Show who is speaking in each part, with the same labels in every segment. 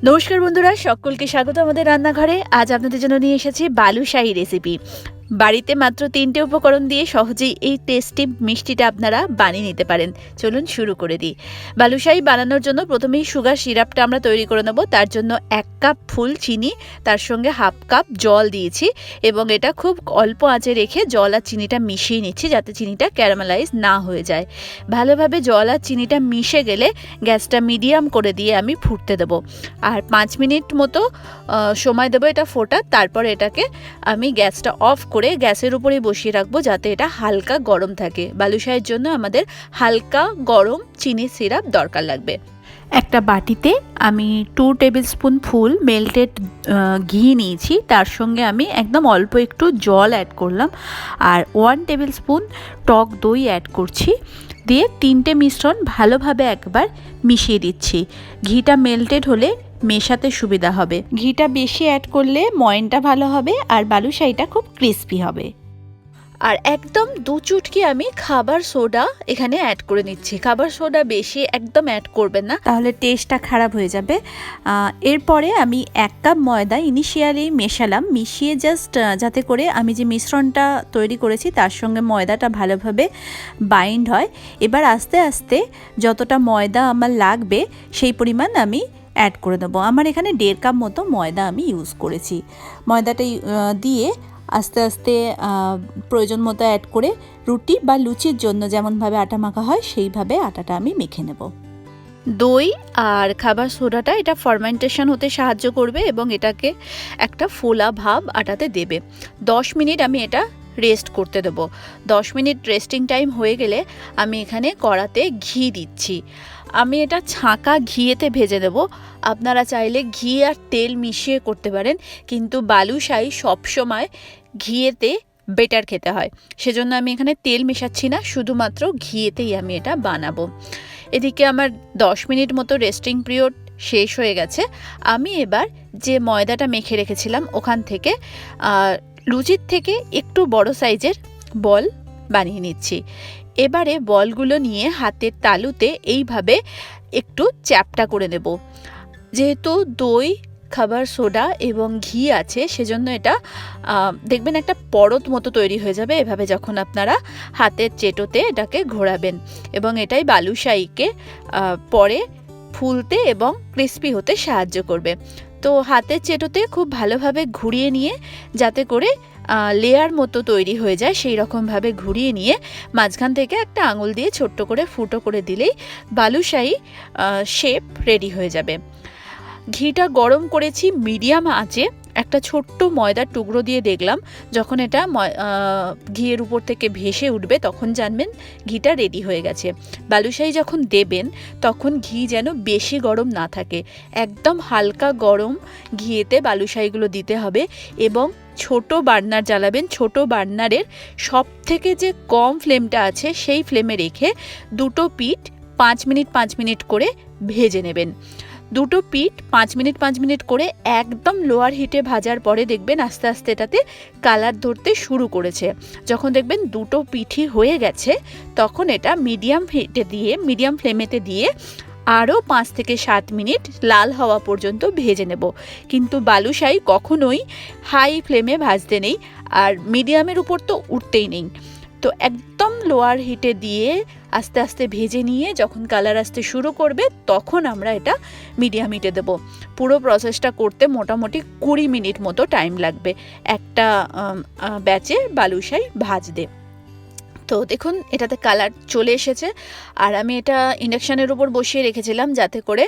Speaker 1: নমস্কার বন্ধুরা, সকলকে স্বাগত আমাদের রান্নাঘরে। আজ আপনাদের জন্য নিয়ে এসেছি বালুশাহি রেসিপি। বাড়িতে মাত্র 3টে উপকরণ দিয়ে সহজেই এই টেস্টি মিষ্টিটা আপনারা বানিয়ে নিতে পারেন। চলুন শুরু করে দিই। বালুশাহি বানানোর জন্য প্রথমেই সুগার সিরাপটা আমরা তৈরি করে নেব। তার জন্য 1 কাপ ফুল চিনি, তার সঙ্গে হাফ কাপ জল দিয়েছি এবং এটা খুব অল্প আঁচে রেখে জল আর চিনিটা মিশিয়ে নিচ্ছি যাতে চিনিটা ক্যারামেলাইজ না হয়ে যায়। ভালোভাবে জল আর চিনিটা মিশে গেলে গ্যাসটা মিডিয়াম করে দিয়ে আমি ফুটতে দেবো। আর 5 মিনিট মতো সময় দেবো এটা ফোটার। তারপর এটাকে আমি গ্যাসটা অফ করে গ্যাসের উপরেই বসিয়ে রাখবো যাতে এটা হালকা গরম থাকে। বালুশাহির জন্য আমাদের হালকা গরম চিনি সিরাপ দরকার লাগবে। একটা বাটিতে আমি 2 টেবিল স্পুন ফুল মেল্টেড ঘি নিয়েছি, তার সঙ্গে আমি একদম অল্প একটু জল অ্যাড করলাম আর 1 টেবিল স্পুন টক দই অ্যাড করছি। দিয়ে 3টে মিশ্রণ ভালোভাবে একবার মিশিয়ে দিচ্ছি। ঘিটা মেল্টেড হলে মেশাতে সুবিধা হবে। ঘিটা বেশি অ্যাড করলে ময়নটা ভালো হবে আর বালুশাহিটা খুব ক্রিস্পি হবে। আর একদম 2 চুটকি আমি খাবার সোডা এখানে অ্যাড করে নিচ্ছি। খাবার সোডা বেশি একদম অ্যাড করবেন না, তাহলে টেস্টটা খারাপ হয়ে যাবে। এরপরে আমি 1 কাপ ময়দা ইনিশিয়ালি মেশালাম, মিশিয়ে জাস্ট যাতে করে আমি যে মিশ্রণটা তৈরি করেছি তার সঙ্গে ময়দাটা ভালোভাবে বাইন্ড হয়। এবার আস্তে আস্তে যতটা ময়দা আমার লাগবে সেই পরিমাণ আমি অ্যাড করে দেবো। আমার এখানে 1.5 কাপ মতো ময়দা আমি ইউজ করেছি। ময়দাটা দিয়ে আস্তে আস্তে প্রয়োজন মতো অ্যাড করে রুটি বা লুচির জন্য যেমনভাবে আটা মাখা হয় সেইভাবে আটাটা আমি মেখে নেব। দই আর খাবার সোডাটা এটা ফার্মেন্টেশন হতে সাহায্য করবে এবং এটাকে একটা ফোলা ভাব আটাতে দেবে। 10 মিনিট আমি এটা রেস্ট করতে দেবো। 10 মিনিট রেস্টিং টাইম হয়ে গেলে আমি এখানে কড়াতে ঘি দিচ্ছি। আমি এটা ছাঁকা ঘিয়েতে ভেজে দেবো। আপনারা চাইলে ঘি আর তেল মিশিয়ে করতে পারেন, কিন্তু বালুশাহি সবসময় ঘিয়েতে বেটার খেতে হয়, সেজন্য আমি এখানে তেল মেশাচ্ছি না, শুধুমাত্র ঘিয়েতেই আমি এটা বানাবো। এদিকে আমার 10 মিনিট মতো রেস্টিং পিরিয়ড শেষ হয়ে গেছে। আমি এবার যে ময়দাটা মেখে রেখেছিলাম ওখান থেকে লুচির থেকে একটু বড় সাইজের বল বানিয়ে নিচ্ছি। এবারে বলগুলো নিয়ে হাতের তালুতে এইভাবে একটু চ্যাপটা করে নেব। যেহেতু দই, খাবার সোডা এবং ঘি আছে সেজন্য এটা দেখবেন একটা পরত মতো তৈরি হয়ে যাবে এভাবে যখন আপনারা হাতের চেটোতে এটাকে ঘোরাবেন, এবং এটাই বালুশাহিকে পরে ফুলতে এবং ক্রিস্পি হতে সাহায্য করবে। তো হাতের চেটোতে খুব ভালোভাবে ঘুরিয়ে নিয়ে যাতে করে লেয়ার মতো তৈরি হয়ে যায় সেই রকমভাবে ঘুরিয়ে নিয়ে মাঝখান থেকে একটা আঙুল দিয়ে ছোট্ট করে ফুটো করে দিলেই বালুশাহি শেপ রেডি হয়ে যাবে। ঘিটা গরম করেছি মিডিয়াম আঁচে। একটা ছোট্ট ময়দার টুকরো দিয়ে দেখলাম, যখন এটা ঘিয়ের উপর থেকে ভেসে উঠবে তখন জানবেন ঘিটা রেডি হয়ে গেছে। বালুশাহি যখন দেবেন তখন ঘি যেন বেশি গরম না থাকে, একদম হালকা গরম ঘিয়েতে বালুশাহিগুলো দিতে হবে এবং ছোট বার্নার জ্বালাবেন। ছোট বার্নারের সব থেকে যে কম ফ্লেমটা আছে সেই ফ্লেমে রেখে দুটো পিঠ 5 মিনিট করে ভেজে নেবেন। দুটো পিঠ 5 মিনিট করে একদম লোয়ার হিটে ভাজার পরে দেখবেন আস্তে আস্তে এটাতে কালার ধরতে শুরু করেছে। যখন দেখবেন দুটো পিঠই হয়ে গেছে তখন এটা মিডিয়াম ফ্লেমেতে দিয়ে আরও 5 থেকে 7 মিনিট লাল হওয়া পর্যন্ত ভেজে নেব। কিন্তু বালুশাহি কখনোই হাই ফ্লেমে ভাজতে নেই, আর মিডিয়ামের উপর তো উঠতেই নেই। তো একদম লোয়ার হিটে দিয়ে আস্তে আস্তে ভেজে নিয়ে যখন কালার আসতে শুরু করবে তখন আমরা এটা মিডিয়াম হিটে দেবো। পুরো প্রসেসটা করতে মোটামুটি 20 মিনিট মতো টাইম লাগবে একটা ব্যাচে বালুশাহি ভাজতে। তো দেখুন এটাতে কালার চলে এসেছে, আর আমি এটা ইন্ডাকশানের উপর বসিয়ে রেখেছিলাম যাতে করে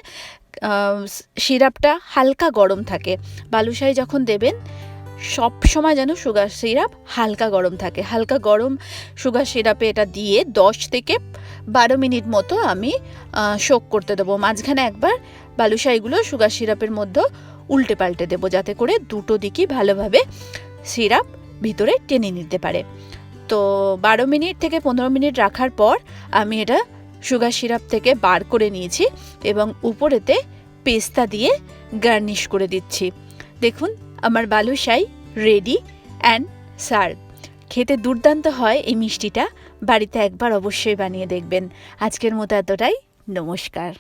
Speaker 1: সিরাপটা হালকা গরম থাকে। বালুশাহি যখন দেবেন সব সময় যেন সুগার সিরাপ হালকা গরম থাকে। হালকা গরম সুগার সিরাপে এটা দিয়ে 10 থেকে 12 মিনিট মতো আমি সোক করতে দেবো। মাঝখানে একবার বালুশাহিগুলো সুগার সিরাপের মধ্যে উল্টে পাল্টে দেবো যাতে করে দুটো দিকই ভালোভাবে সিরাপ ভিতরে টেনে নিতে পারে। তো 12 মিনিট থেকে 15 মিনিট রাখার পর আমি এটা সুগার সিরাপ থেকে বার করে নিয়েছি এবং উপরেতে পেস্তা দিয়ে গার্নিশ করে দিচ্ছি। দেখুন আমার বালুশাহি রেডি অ্যান্ড সার্ভ। খেতে দুর্দান্ত হয় এই মিষ্টিটা, বাড়িতে একবার অবশ্যই বানিয়ে দেখবেন। আজকের মতো এতটাই, নমস্কার।